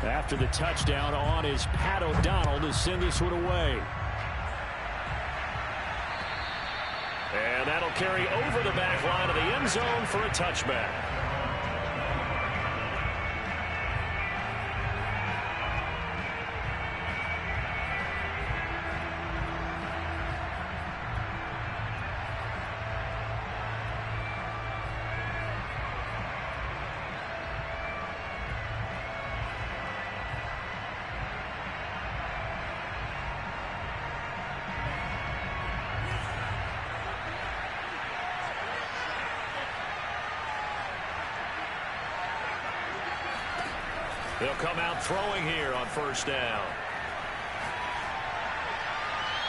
After the touchdown on is Pat O'Donnell to send this one away. And that'll carry over the back line of the end zone for a touchback. They'll come out throwing here on first down.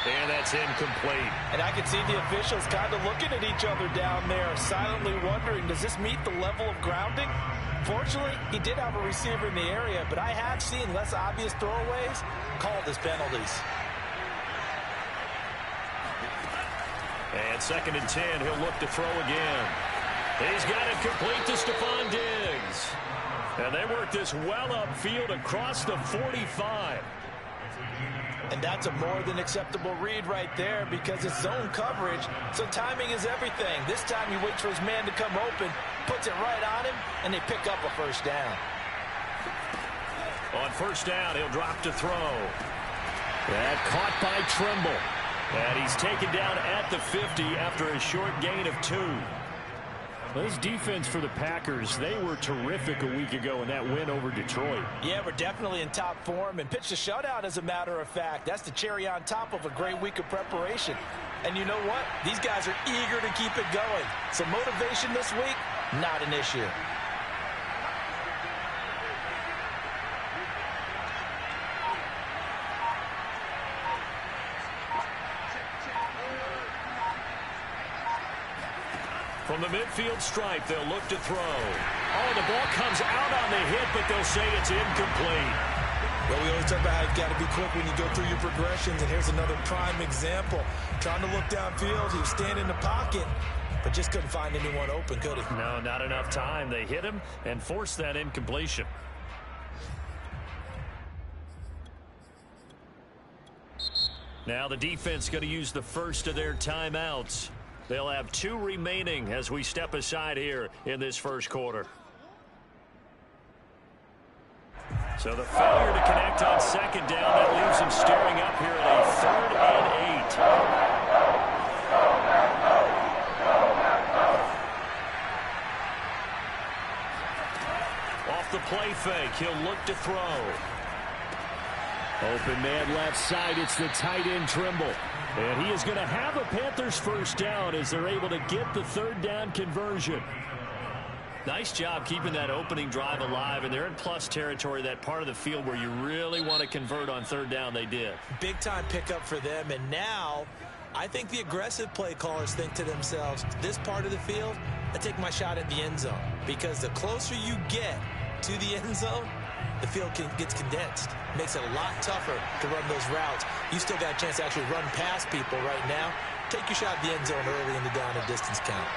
And that's incomplete. And I can see the officials kind of looking at each other down there, silently wondering, does this meet the level of grounding? Fortunately, he did have a receiver in the area, but I have seen less obvious throwaways called as penalties. And 2nd and 10, he'll look to throw again. He's got it complete to Stephon Diggs. And they work this well upfield across the 45. And that's a more than acceptable read right there because it's zone coverage, so timing is everything. This time he waits for his man to come open, puts it right on him, and they pick up a first down. On first down, he'll drop to throw. That caught by Trimble. And he's taken down at the 50 after a short gain of 2. This defense for the Packers, they were terrific a week ago in that win over Detroit. Yeah, we're definitely in top form and pitched a shutout, as a matter of fact. That's the cherry on top of a great week of preparation. And you know what? These guys are eager to keep it going. So motivation this week, not an issue. From the midfield stripe, they'll look to throw. Oh, the ball comes out on the hit, but they'll say it's incomplete. Well, we always talk about how you've got to be quick when you go through your progressions, and here's another prime example. Trying to look downfield, he was standing in the pocket, but just couldn't find anyone open, could he? No, not enough time. They hit him and forced that incompletion. Now the defense going to use the first of their timeouts. They'll have 2 remaining as we step aside here in this first quarter. So the failure to connect on 2nd down, that leaves him staring up here at a 3rd and 8. Off the play fake, he'll look to throw. Open man left side, it's the tight end Trimble. And he is going to have a Panthers first down as they're able to get the 3rd down conversion. Nice job keeping that opening drive alive, and they're in plus territory, that part of the field where you really want to convert on 3rd down. They did. Big time pickup for them, and now I think the aggressive play callers think to themselves, this part of the field, I take my shot at the end zone, because the closer you get to the end zone, the field gets condensed. Makes it a lot tougher to run those routes. You still got a chance to actually run past people right now. Take your shot at the end zone early in the down and distance count.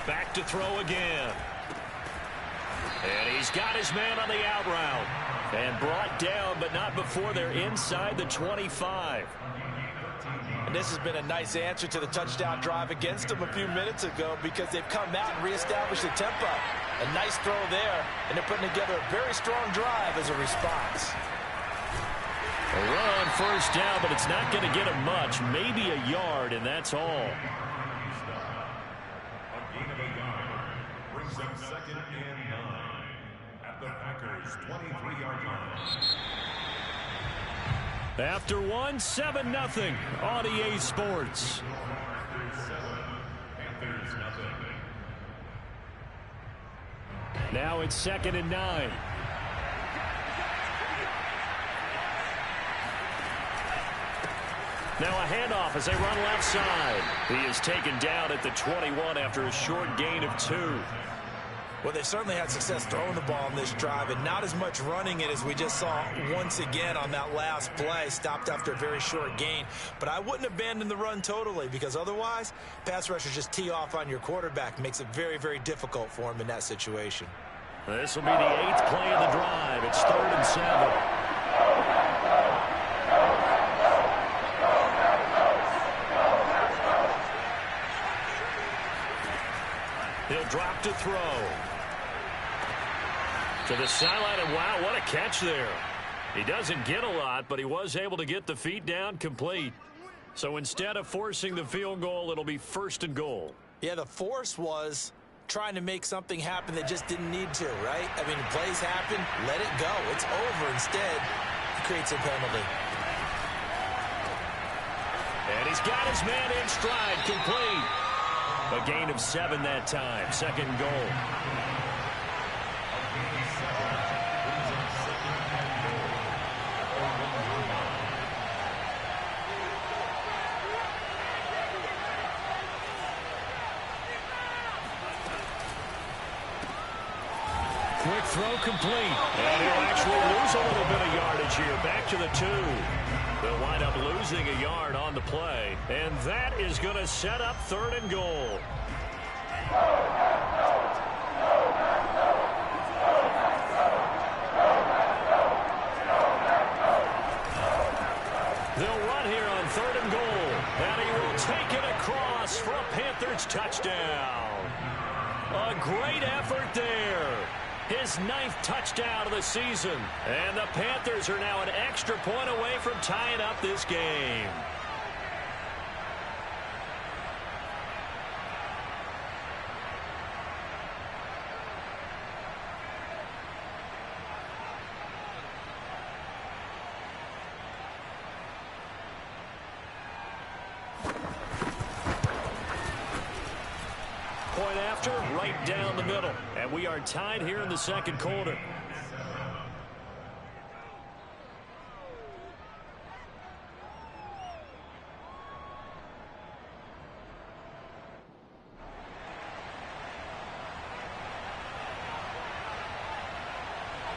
Back to throw again. And he's got his man on the out route. And brought down, but not before they're inside the 25. And this has been a nice answer to the touchdown drive against them a few minutes ago, because they've come out and reestablished the tempo. A nice throw there, and they're putting together a very strong drive as a response. A run first down, but it's not going to get him much. Maybe a yard, and that's all. Brings up 2nd and 9 at the Packers' 23-yard line. After 1, 7-0 on EA Sports. Now it's 2nd and 9. Now a handoff as they run left side. He is taken down at the 21 after a short gain of 2. Well, they certainly had success throwing the ball on this drive and not as much running it as we just saw once again on that last play. Stopped after a very short gain. But I wouldn't abandon the run totally because otherwise, pass rushers just tee off on your quarterback. Makes it very, very difficult for him in that situation. This will be the 8th play of the drive. It's 3rd and 7. He'll drop to throw. To the sideline, and wow, what a catch there. He doesn't get a lot, but he was able to get the feet down complete. So instead of forcing the field goal, it'll be 1st and goal. Yeah, the force was trying to make something happen that just didn't need to, right? I mean, plays happen, let it go. It's over. Instead, he creates a penalty. And he's got his man in stride, complete. A gain of 7 that time, 2nd and goal. Quick throw complete. And he'll actually lose a little bit of yardage here. Back to the 2. They'll wind up losing a yard on the play. And that is going to set up 3rd and goal. They'll run here on 3rd and goal. And he will take it across for a Panthers touchdown. A great effort there. His 9th touchdown of the season. And the Panthers are now an extra point away from tying up this game. Point after, right down the middle. And we are tied here in the 2nd quarter.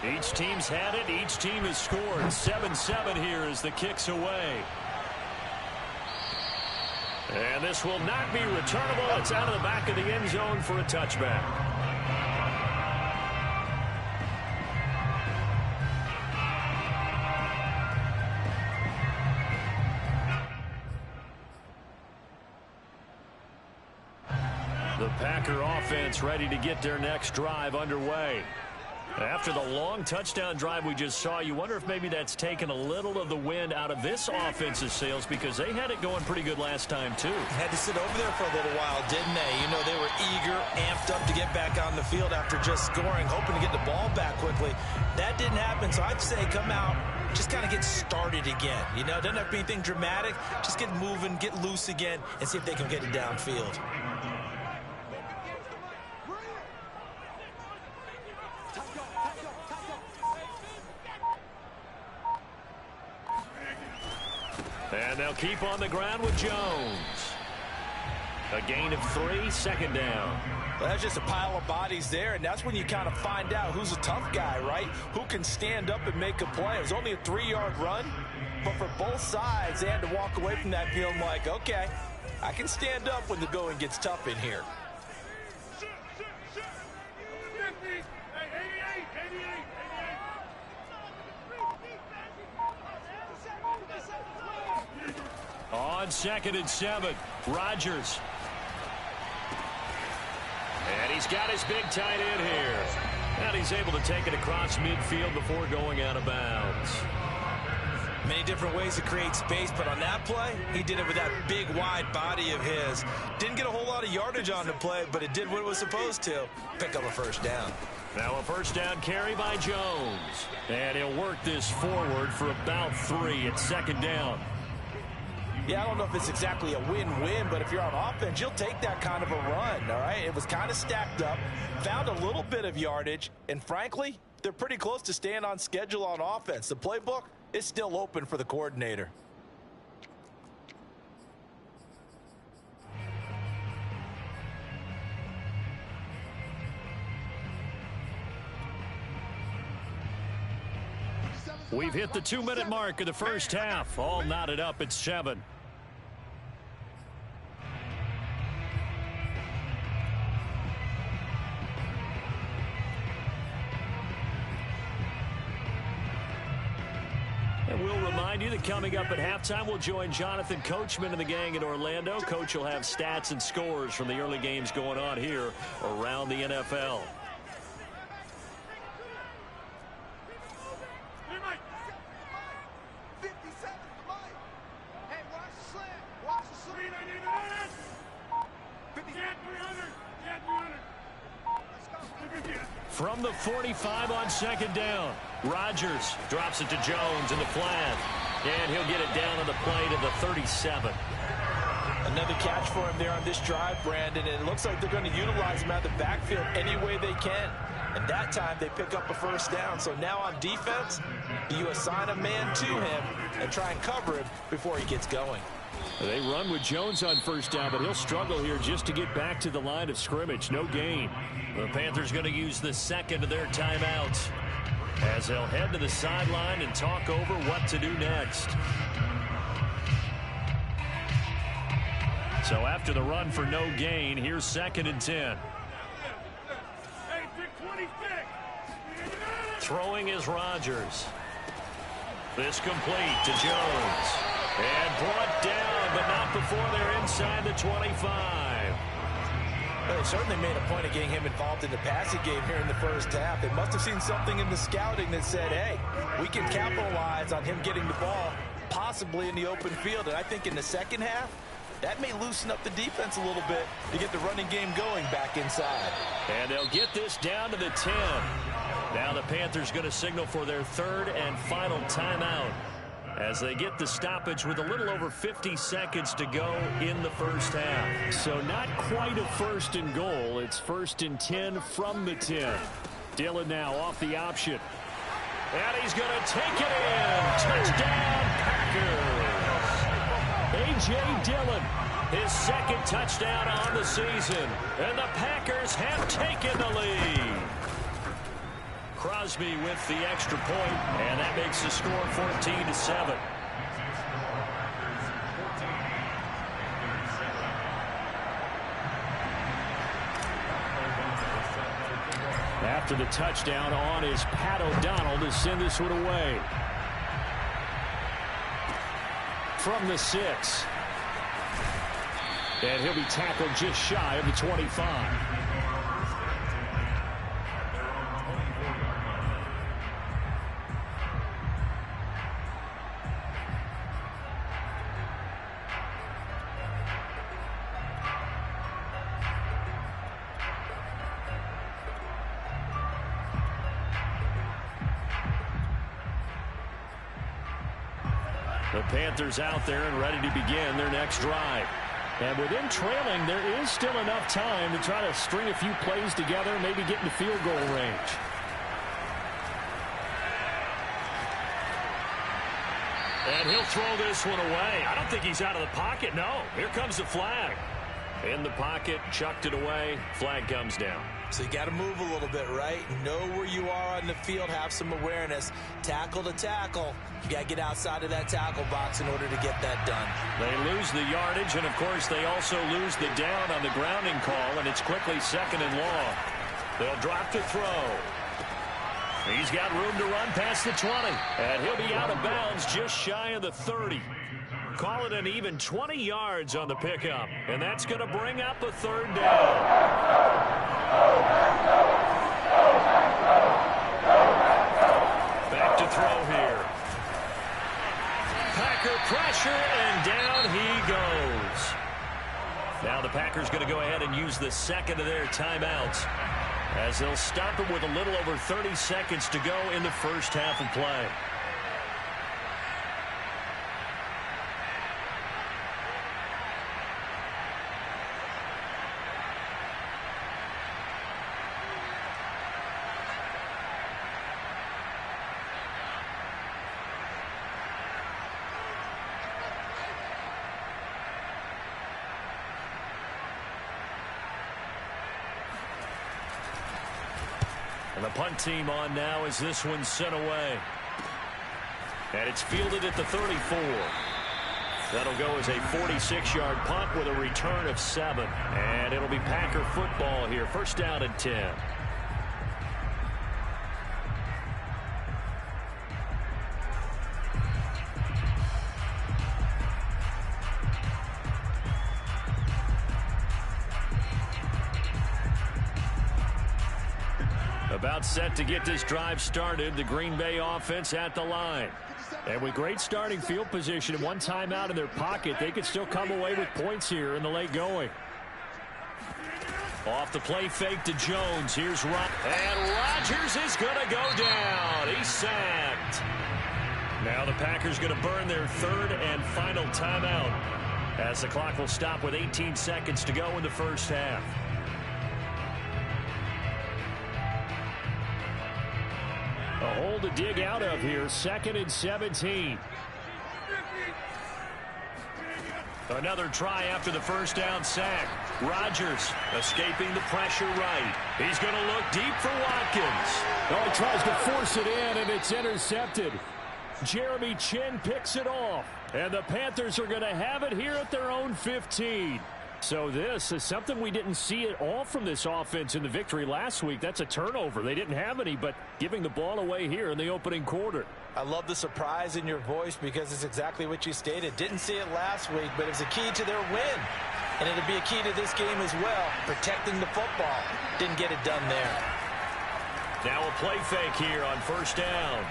Each team's had it. Each team has scored. 7-7 here as the kick's away. And this will not be returnable. It's out of the back of the end zone for a touchback. The Packer offense ready to get their next drive underway. After the long touchdown drive we just saw, you wonder if maybe that's taken a little of the wind out of this offense's sails because they had it going pretty good last time, too. Had to sit over there for a little while, didn't they? You know, they were eager, amped up to get back on the field after just scoring, hoping to get the ball back quickly. That didn't happen, so I'd say come out, just kind of get started again. You know, it doesn't have to be anything dramatic. Just get moving, get loose again, and see if they can get it downfield. And they'll keep on the ground with Jones. A gain of 3, 2nd down. Well, that's just a pile of bodies there, and that's when you kind of find out who's a tough guy, right? Who can stand up and make a play. It was only a 3-yard run, but for both sides, they had to walk away from that feeling like, okay, I can stand up when the going gets tough in here. On 2nd and 7, Rodgers. And he's got his big tight end here. And he's able to take it across midfield before going out of bounds. Many different ways to create space, but on that play, he did it with that big, wide body of his. Didn't get a whole lot of yardage on the play, but it did what it was supposed to. Pick up a 1st down. Now a 1st down carry by Jones. And he'll work this forward for about 3 at 2nd down. Yeah, I don't know if it's exactly a win-win, but if you're on offense, you'll take that kind of a run, all right? It was kind of stacked up, found a little bit of yardage, and frankly, they're pretty close to staying on schedule on offense. The playbook is still open for the coordinator. We've hit the 2-minute mark of the first half. All knotted up at 7. And we'll remind you that coming up at halftime, we'll join Jonathan Coachman and the gang in Orlando. Coach will have stats and scores from the early games going on here around the NFL. From the 45 on second down, Rodgers drops it to Jones in the flat, and he'll get it down on the play to the 37. Another catch for him there on this drive, Brandon, and it looks like they're going to utilize him out of the backfield any way they can. And that time they pick up a first down. So now on defense, you assign a man to him and try and cover him before he gets going. They run with Jones on first down, but he'll struggle here just to get back to the line of scrimmage. No gain. The Panthers going to use the second of their timeouts as they'll head to the sideline and talk over what to do next. So after the run for no gain, here's 2nd and 10. Throwing is Rodgers. This complete to Jones. And brought down, but not before they're inside the 25. Well, they certainly made a point of getting him involved in the passing game here in the first half. They must have seen something in the scouting that said, hey, we can capitalize on him getting the ball possibly in the open field. And I think in the second half, that may loosen up the defense a little bit to get the running game going back inside. And they'll get this down to the 10. Now the Panthers going to signal for their 3rd and final timeout as they get the stoppage with a little over 50 seconds to go in the first half. So not quite a 1st and goal. It's 1st and 10 from the 10. Dillon now off the option. And he's going to take it in. Touchdown, Packers. A.J. Dillon, his 2nd touchdown on the season. And the Packers have taken the lead. Crosby with the extra point, and that makes the score 14-7. After the touchdown, on is Pat O'Donnell to send this one away. From the 6. And he'll be tackled just shy of the 25. The Panthers out there and ready to begin their next drive. And with them trailing, there is still enough time to try to string a few plays together, maybe get into field goal range. And he'll throw this one away. I don't think he's out of the pocket. No, here comes the flag. In the pocket, chucked it away. Flag comes down. So you got to move a little bit, right? Know where you are on the field. Have some awareness. Tackle to tackle. You got to get outside of that tackle box in order to get that done. They lose the yardage, and, of course, they also lose the down on the grounding call, and it's quickly 2nd and long. They'll drop to throw. He's got room to run past the 20, and he'll be out of bounds just shy of the 30. Call it an even 20 yards on the pickup, and that's going to bring up a 3rd down. Back to throw here. Packer pressure, and down he goes. Now the Packers going to go ahead and use the 2nd of their timeouts as they'll stop it with a little over 30 seconds to go in the first half of play. And the punt team on now as this one's sent away. And it's fielded at the 34. That'll go as a 46-yard punt with a return of 7. And it'll be Packer football here. First down and 10. About set to get this drive started. The Green Bay offense at the line. And with great starting field position and one timeout in their pocket, they could still come away with points here in the late going. Off the play fake to Jones. Here's and Rodgers is going to go down. He's sacked. Now the Packers going to burn their third and final timeout as the clock will stop with 18 seconds to go in the first half. A hole to dig out of here. 2nd and 17. Another try after the first down sack. Rodgers escaping the pressure right. He's going to look deep for Watkins. Oh, he tries to force it in, and it's intercepted. Jeremy Chinn picks it off. And the Panthers are going to have it here at their own 15. So this is something we didn't see at all from this offense in the victory last week. That's a turnover. They didn't have any, but giving the ball away here in the opening quarter. I love the surprise in your voice because it's exactly what you stated. Didn't see it last week, but it was a key to their win. And it'll be a key to this game as well, protecting the football. Didn't get it done there. Now a play fake here on first down.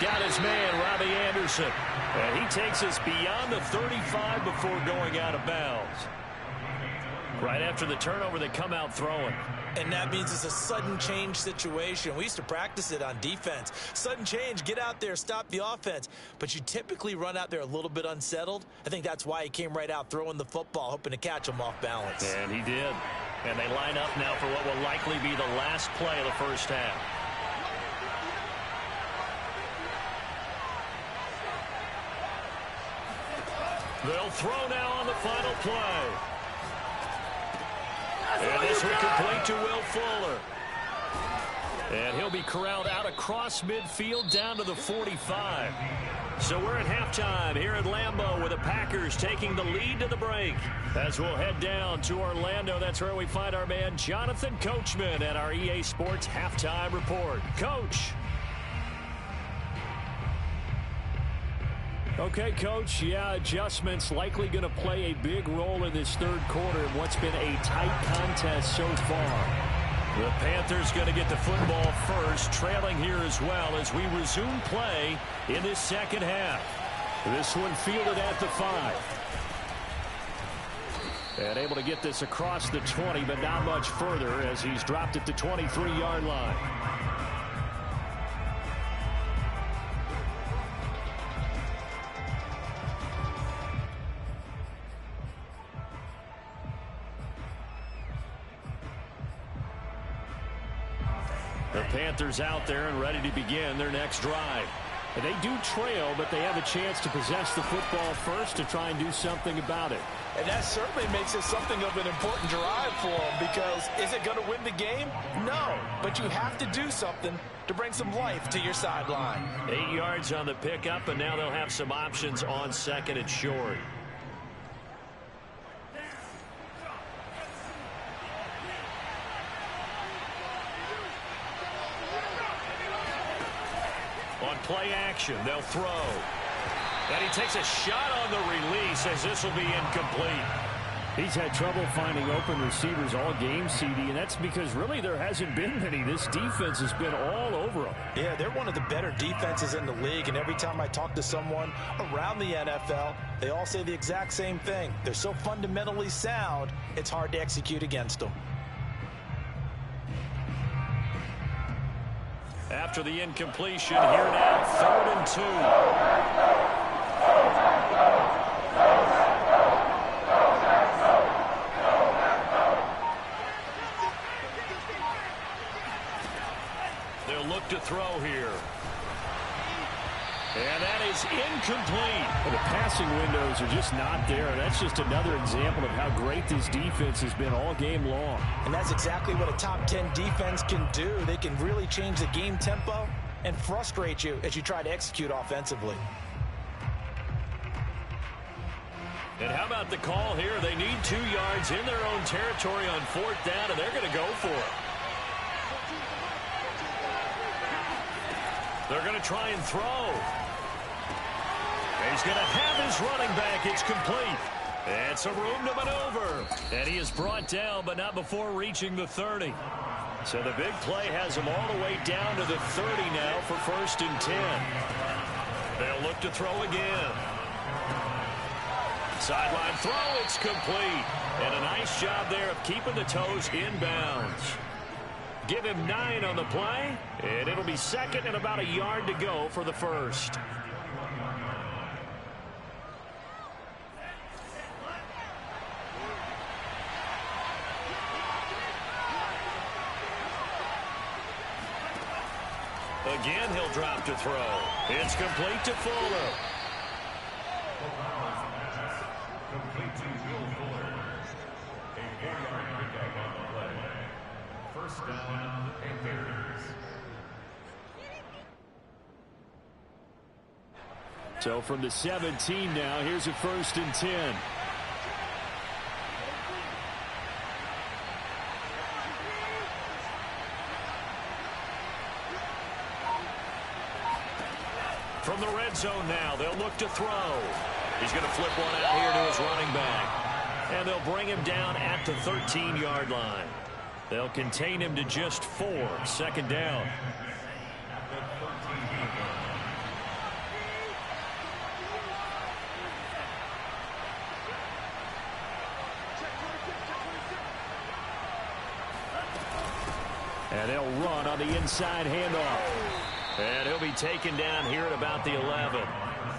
Got his man, Robbie Anderson. And he takes us beyond the 35 before going out of bounds. Right after the turnover, they come out throwing. And that means it's a sudden change situation. We used to practice it on defense. Sudden change, get out there, stop the offense. But you typically run out there a little bit unsettled. I think that's why he came right out throwing the football, hoping to catch him off balance. And he did. And they line up now for what will likely be the last play of the first half. They'll throw now on the final play. And this will complete to Will Fuller. And he'll be corralled out across midfield down to the 45. So we're at halftime here at Lambeau with the Packers taking the lead to the break. As we'll head down to Orlando, that's where we find our man Jonathan Coachman at our EA Sports Halftime Report. Coach. Okay, Coach, yeah, adjustments likely going to play a big role in this third quarter in what's been a tight contest so far. The Panthers going to get the football first, trailing here as well as we resume play in this second half. This one fielded at the 5. And able to get this across the 20, but not much further as he's dropped at the 23-yard line. The Panthers out there and ready to begin their next drive. And they do trail, but they have a chance to possess the football first to try and do something about it. And that certainly makes it something of an important drive for them because is it going to win the game? No, but you have to do something to bring some life to your sideline. 8 yards on the pickup, and now they'll have some options on second and short. On play action, they'll throw. And he takes a shot on the release as this will be incomplete. He's had trouble finding open receivers all game, CD, and that's because really there hasn't been many. This defense has been all over them. Yeah, they're one of the better defenses in the league, and every time I talk to someone around the NFL, they all say the exact same thing. They're so fundamentally sound, it's hard to execute against them. After the incompletion, here now, 3rd and 2. They'll look to throw here. And that is incomplete. Well, the passing windows are just not there. That's just another example of how great this defense has been all game long. And that's exactly what a top 10 defense can do. They can really change the game tempo and frustrate you as you try to execute offensively. And how about the call here? They need 2 yards in their own territory on 4th down, and they're going to go for it. They're going to try and throw. He's going to have his running back. It's complete. And some room to maneuver. And he is brought down, but not before reaching the 30. So the big play has him all the way down to the 30 now for 1st and 10. They'll look to throw again. Sideline throw, it's complete. And a nice job there of keeping the toes inbounds. Give him 9 on the play, and it'll be 2nd and about a yard to go for the 1st. Again, he'll drop to throw. It's complete to Fuller. Complete to Will Fuller. A 4-yard pickup on the play. 1st down, Panthers. So from the 17 now, here's a 1st and 10. From the red zone now, they'll look to throw. He's going to flip one out here to his running back. And they'll bring him down at the 13-yard line. They'll contain him to just 4, 2nd down. And they'll run on the inside handoff. And he'll be taken down here at about the 11.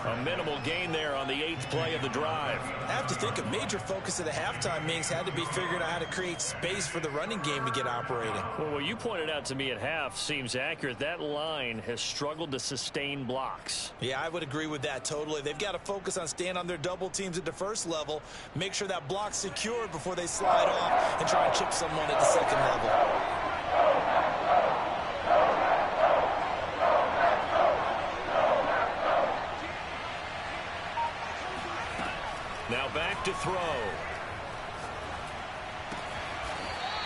A minimal gain there on the 8th play of the drive. I have to think a major focus of the halftime meetings had to be figuring out how to create space for the running game to get operating. Well, what you pointed out to me at half seems accurate. That line has struggled to sustain blocks. Yeah, I would agree with that totally. They've got to focus on staying on their double teams at the 1st level, make sure that block's secured before they slide off and try and chip someone at the 2nd level. Now back to throw.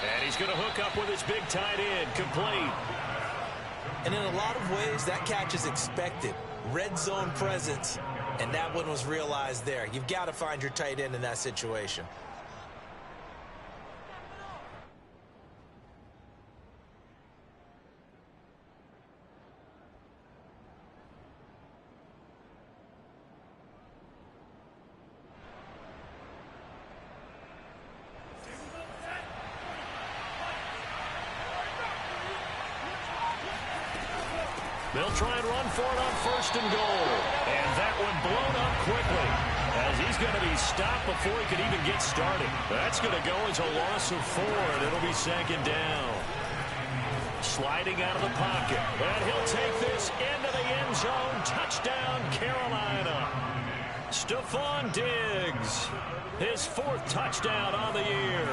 And he's going to hook up with his big tight end. Complete. And in a lot of ways, that catch is expected. Red zone presence. And that one was realized there. You've got to find your tight end in that situation. They'll try and run for it on 1st and goal. And that one blown up quickly as he's going to be stopped before he could even get started. That's going to go as a loss of 4, and it'll be 2nd down. Sliding out of the pocket. And he'll take this into the end zone. Touchdown, Carolina. Stephon Diggs. His 4th touchdown on the year.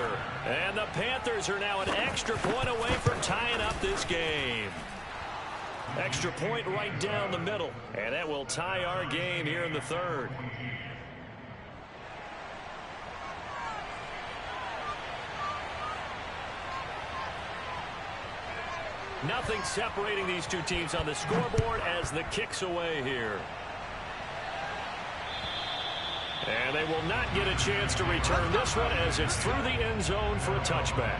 And the Panthers are now an extra point away from tying up this game. Extra point right down the middle. And that will tie our game here in the 3rd. Nothing separating these two teams on the scoreboard as the kick's away here. And they will not get a chance to return this one as it's through the end zone for a touchback.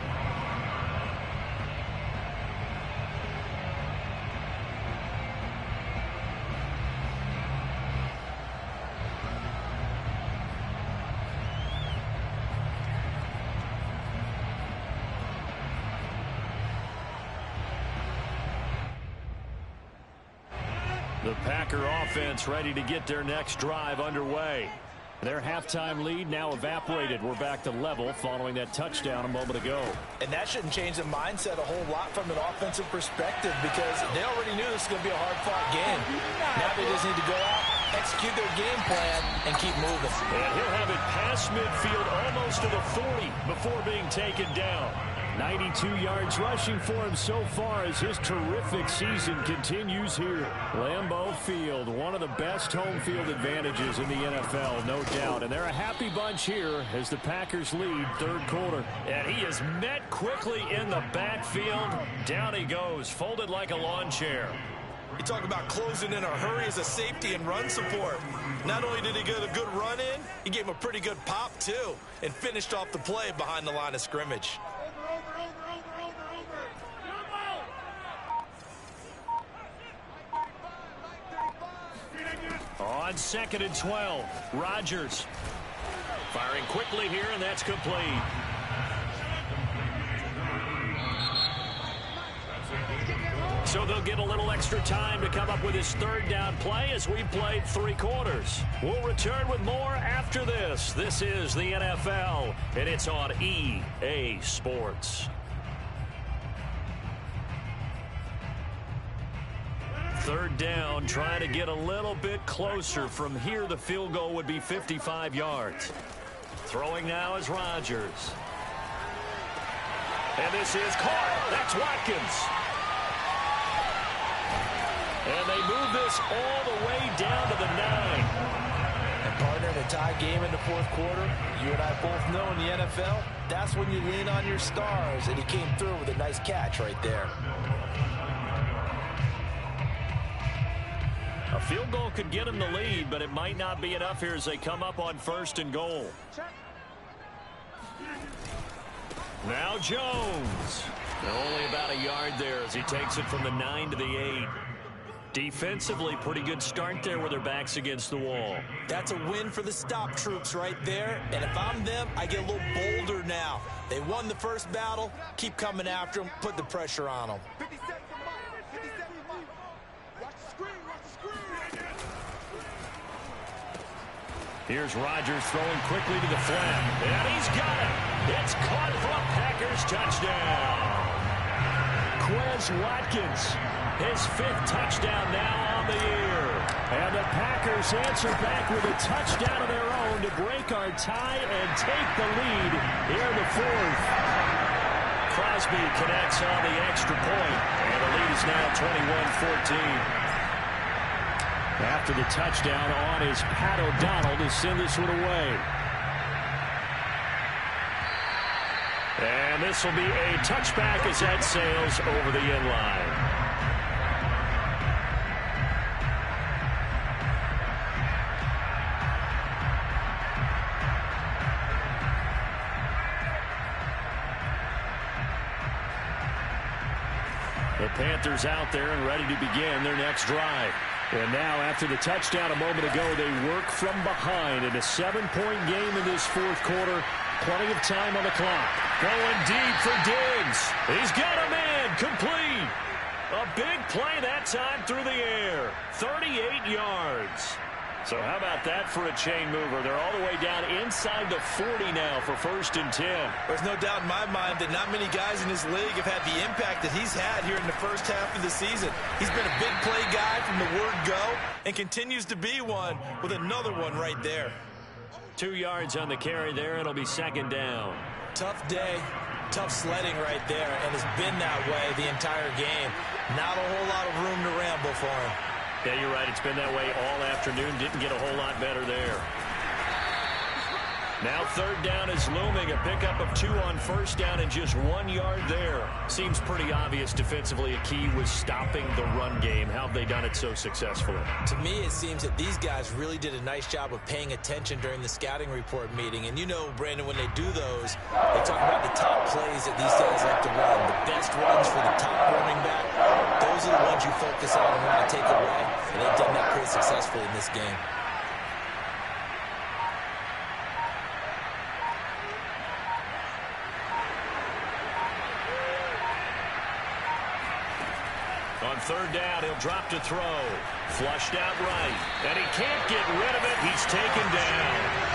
The Packer offense ready to get their next drive underway. Their halftime lead now evaporated. We're back to level following that touchdown a moment ago. And that shouldn't change the mindset a whole lot from an offensive perspective because they already knew this was going to be a hard-fought game. Now they just need to go out, execute their game plan, and keep moving. And he'll have it past midfield almost to the 40 before being taken down. 92 yards rushing for him so far as his terrific season continues here. Lambeau Field, one of the best home field advantages in the NFL, no doubt. And they're a happy bunch here as the Packers lead third quarter. And he is met quickly in the backfield. Down he goes, folded like a lawn chair. You talk about closing in a hurry as a safety and run support. Not only did he get a good run in, he gave him a pretty good pop, too, and finished off the play behind the line of scrimmage. On 2nd and 12, Rodgers firing quickly here, and that's complete. So they'll get a little extra time to come up with his third down play as we played 3 quarters. We'll return with more after this. This is the NFL, and it's on EA Sports. Third down, trying to get a little bit closer. From here, the field goal would be 55 yards. Throwing now is Rodgers. And this is caught. That's Watkins. And they move this all the way down to the 9. And partner, in a tie game in the fourth quarter, you and I both know in the NFL, that's when you lean on your stars, and he came through with a nice catch right there. A field goal could get him the lead, but it might not be enough here as they come up on 1st and goal. Now Jones. Only about a yard there as he takes it from the 9 to the 8. Defensively, pretty good start there with their backs against the wall. That's a win for the stop troops right there. And if I'm them, I get a little bolder now. They won the first battle. Keep coming after them. Put the pressure on them. Here's Rodgers throwing quickly to the flat. And he's got it. It's caught for a Packers touchdown. Quez Watkins, his 5th touchdown now on the year. And the Packers answer back with a touchdown of their own to break our tie and take the lead here in the 4th. Crosby connects on the extra point, and the lead is now 21-14. After the touchdown on is Pat O'Donnell to send this one away. And this will be a touchback as that sails over the end line. The Panthers out there and ready to begin their next drive. And now, after the touchdown a moment ago, they work from behind in a 7-point game in this 4th quarter. Plenty of time on the clock. Going deep for Diggs. He's got a man complete. A big play that time through the air. 38 yards. So how about that for a chain mover? They're all the way down inside the 40 now for 1st and 10. There's no doubt in my mind that not many guys in this league have had the impact that he's had here in the first half of the season. He's been a big play guy from the word go and continues to be one with another one right there. 2 yards on the carry there. It'll be 2nd down. Tough day, tough sledding right there, and it's been that way the entire game. Not a whole lot of room to ramble for him. Yeah, you're right. It's been that way all afternoon. Didn't get a whole lot better there. Now 3rd down is looming. A pickup of 2 on 1st down and just 1 yard there. Seems pretty obvious defensively a key was stopping the run game. How have they done it so successfully? To me, it seems that these guys really did a nice job of paying attention during the scouting report meeting. And you know, Brandon, when they do those, they talk about the top plays that these guys like to run. The best runs for the top running back. Those are the ones you focus on and want to take away. And they've done that pretty successfully in this game. On 3rd down, he'll drop to throw. Flushed out right. And he can't get rid of it. He's taken down.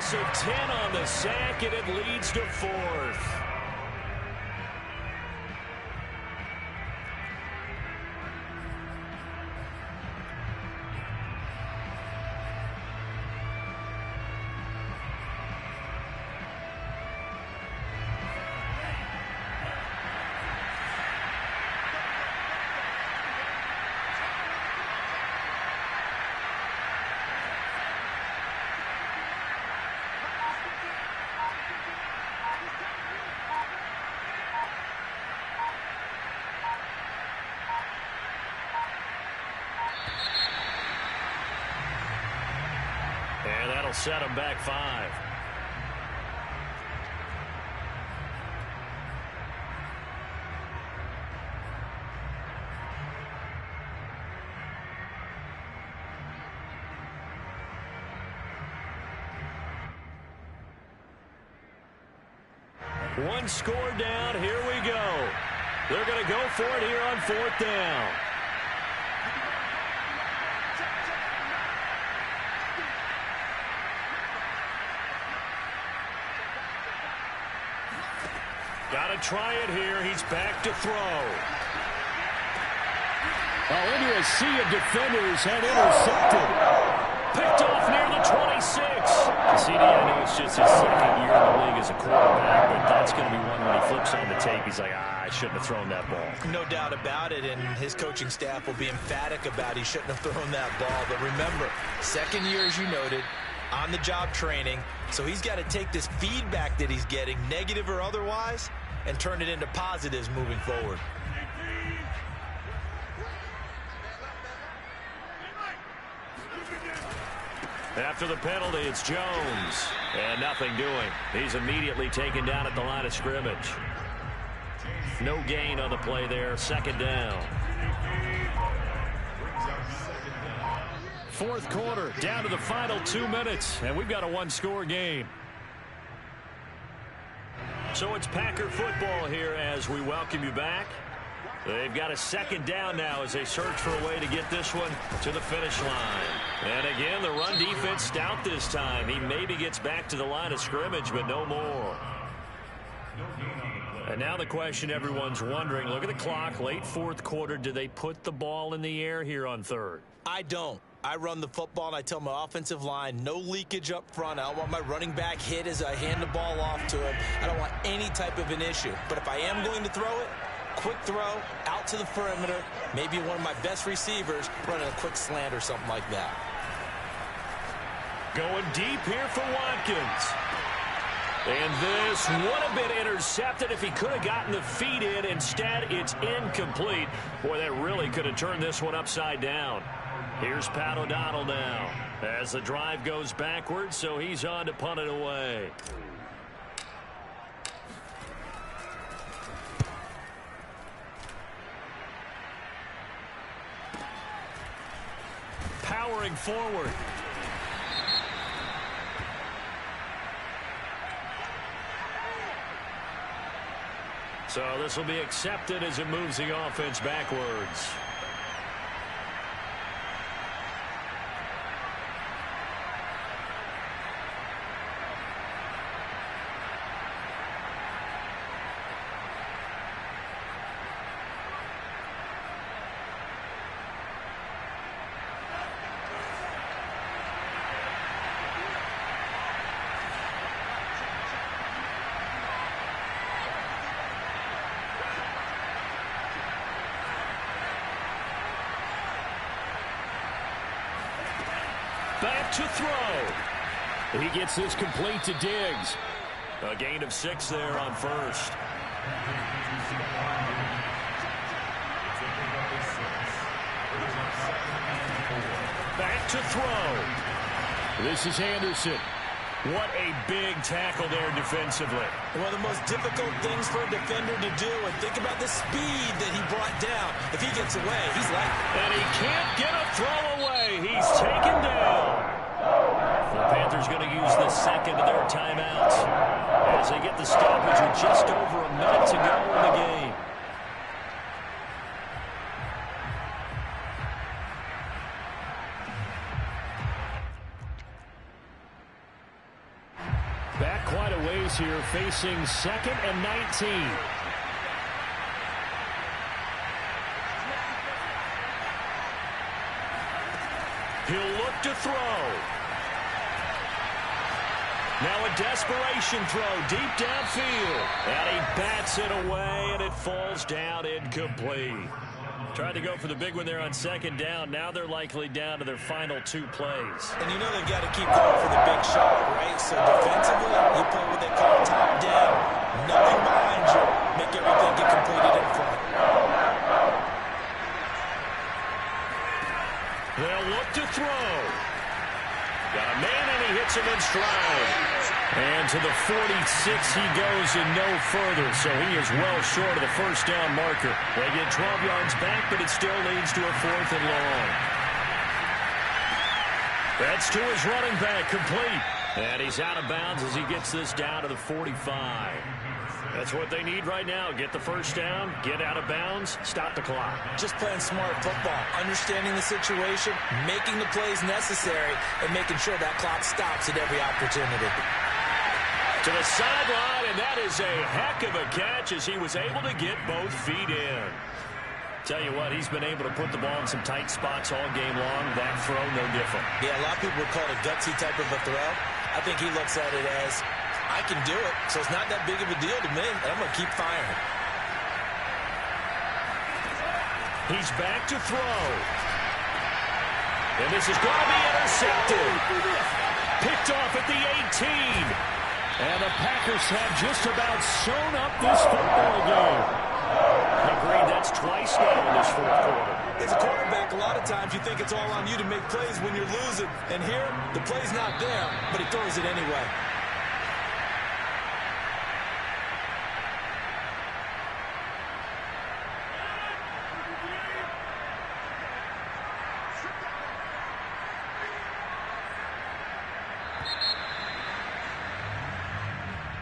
loss of 10 on the sack, and it leads to 4th. And that'll set them back 5. One score down. Here we go. They're going to go for it here on 4th down. Got to try it here. He's back to throw. Oh, into a sea of defenders and intercepted. Picked off near the 26. CD, I know it's just his 2nd year in the league as a quarterback, but that's going to be one when he flips on the tape. He's like, I shouldn't have thrown that ball. No doubt about it, and his coaching staff will be emphatic about he shouldn't have thrown that ball. But remember, 2nd year, as you noted, on-the-job training, so he's got to take this feedback that he's getting, negative or otherwise, and turn it into positives moving forward. After the penalty, it's Jones. And nothing doing. He's immediately taken down at the line of scrimmage. No gain on the play there. 2nd down. 4th quarter, down to the final 2 minutes. And we've got a one-score game. So it's Packer football here as we welcome you back. They've got a 2nd down now as they search for a way to get this one to the finish line. And again, the run defense stout this time. He maybe gets back to the line of scrimmage, but no more. And now the question everyone's wondering, look at the clock, late 4th quarter. Do they put the ball in the air here on 3rd? I don't. I run the football, and I tell my offensive line, no leakage up front. I don't want my running back hit as I hand the ball off to him. I don't want any type of an issue. But if I am going to throw it, quick throw, out to the perimeter, maybe one of my best receivers running a quick slant or something like that. Going deep here for Watkins. And this would have been intercepted if he could have gotten the feet in. Instead, it's incomplete. Boy, that really could have turned this one upside down. Here's Pat O'Donnell now as the drive goes backwards, so he's on to punt it away. Powering forward. So this will be accepted as it moves the offense backwards. Back to throw. He gets this complete to Diggs. A gain of 6 there on 1st. Back to throw. This is Anderson. What a big tackle there defensively. One of the most difficult things for a defender to do, and think about the speed that he brought down. If he gets away, he's like... And he can't get a throw away. He's taken down. The Panthers going to use the 2nd of their timeouts as they get the stoppage with just over a minute to go in the game. Back quite a ways here, facing 2nd and 19. He'll look to throw. Now a desperation throw deep downfield. And he bats it away, and it falls down incomplete. Tried to go for the big one there on 2nd down. Now they're likely down to their final 2 plays. And you know they've got to keep going for the big shot, right? So defensively, you play what they call top down. Nothing behind you. Make everything get completed in front. They'll look to throw. Got a man, and he hits him in stride. And to the 46 he goes and no further, so he is well short of the first down marker. They get 12 yards back, but it still leads to a 4th and long. That's to his running back, complete. And he's out of bounds as he gets this down to the 45. That's what they need right now. Get the first down, get out of bounds, stop the clock. Just playing smart football, understanding the situation, making the plays necessary, and making sure that clock stops at every opportunity. To the sideline, and that is a heck of a catch as he was able to get both feet in. Tell you what, he's been able to put the ball in some tight spots all game long. That throw, no different. Yeah, a lot of people would call it a gutsy type of a throw. I think he looks at it as, I can do it, so it's not that big of a deal to me, and I'm going to keep firing. He's back to throw. And this is going to be intercepted. Picked off at the 18. And the Packers have just about sewn up this football game. Agreed, that's twice now in this 4th quarter. As a quarterback, a lot of times you think it's all on you to make plays when you're losing. And here, the play's not there, but he throws it anyway.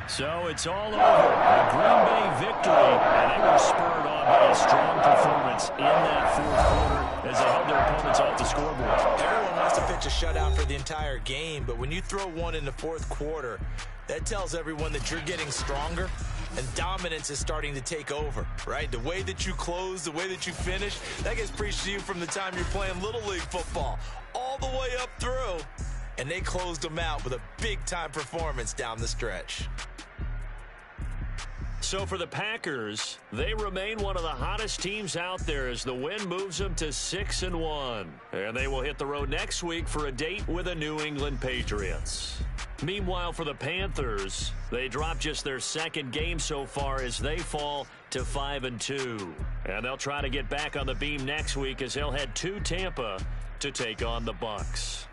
So it's all over. A Green Bay victory, and they were spurred on by a strong performance in that 4th quarter as they held their opponents off the scoreboard. Everyone wants to pitch a shutout for the entire game, but when you throw one in the 4th quarter, that tells everyone that you're getting stronger and dominance is starting to take over, right? The way that you close, the way that you finish, that gets preached to you from the time you're playing Little League football all the way up through, and they closed them out with a big-time performance down the stretch. So for the Packers, they remain one of the hottest teams out there as the win moves them to 6-1. And they will hit the road next week for a date with the New England Patriots. Meanwhile, for the Panthers, they drop just their 2nd game so far as they fall to 5-2. And they'll try to get back on the beam next week as they'll head to Tampa to take on the Bucs.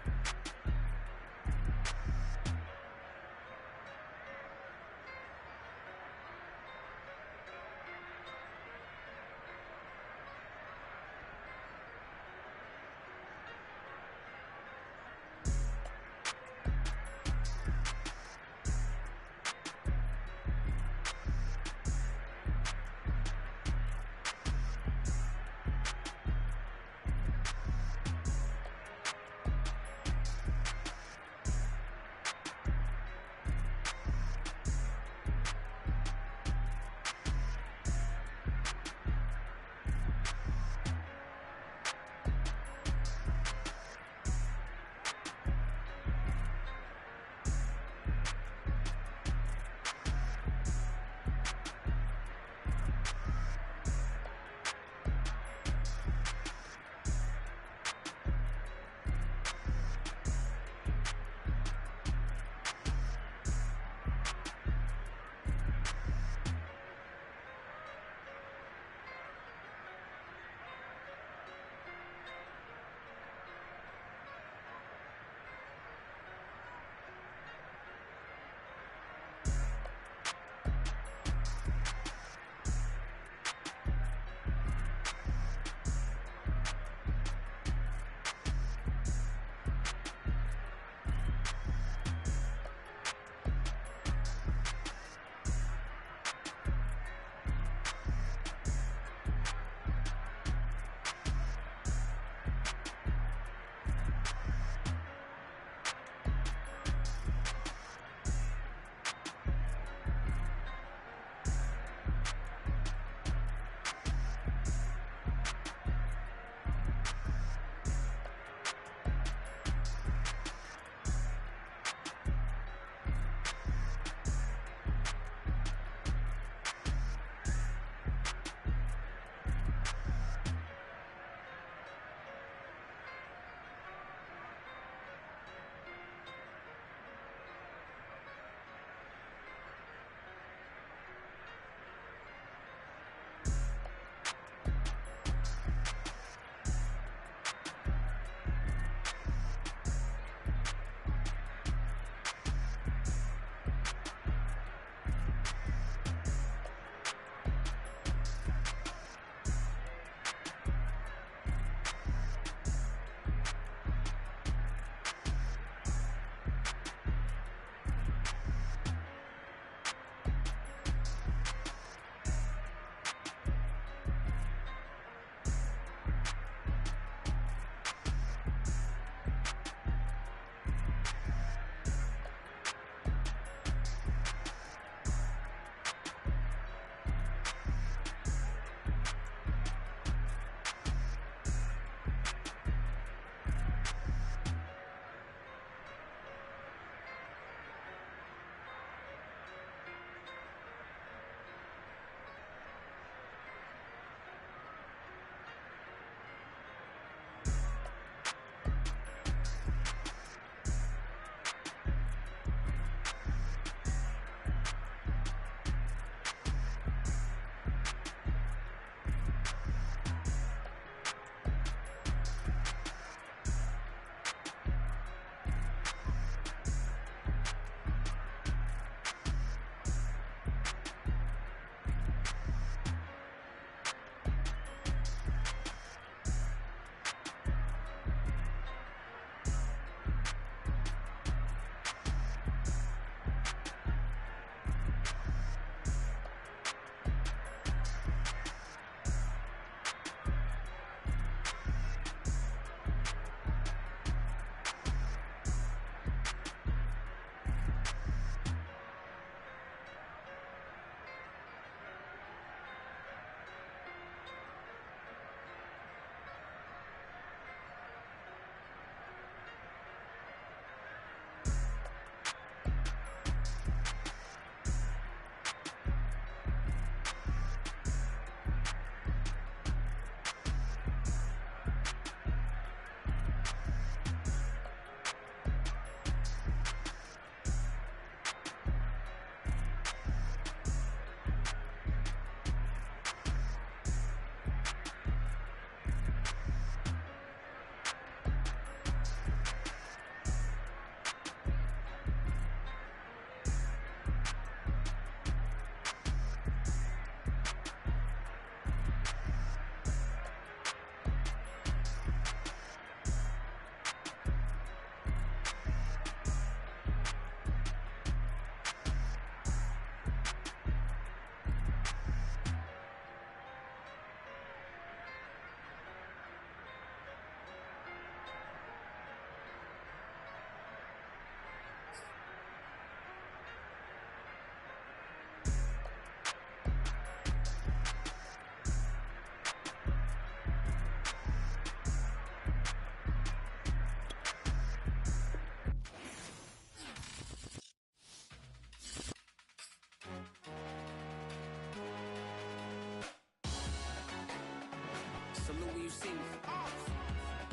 salute when you see me.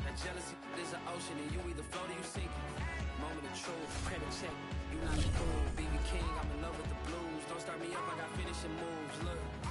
That jealousy is an ocean, and you either float or you sink. Moment of truth, credit check, you not a fool. BB King, I'm in love with the blues. Don't start me up, I got finishing moves, look.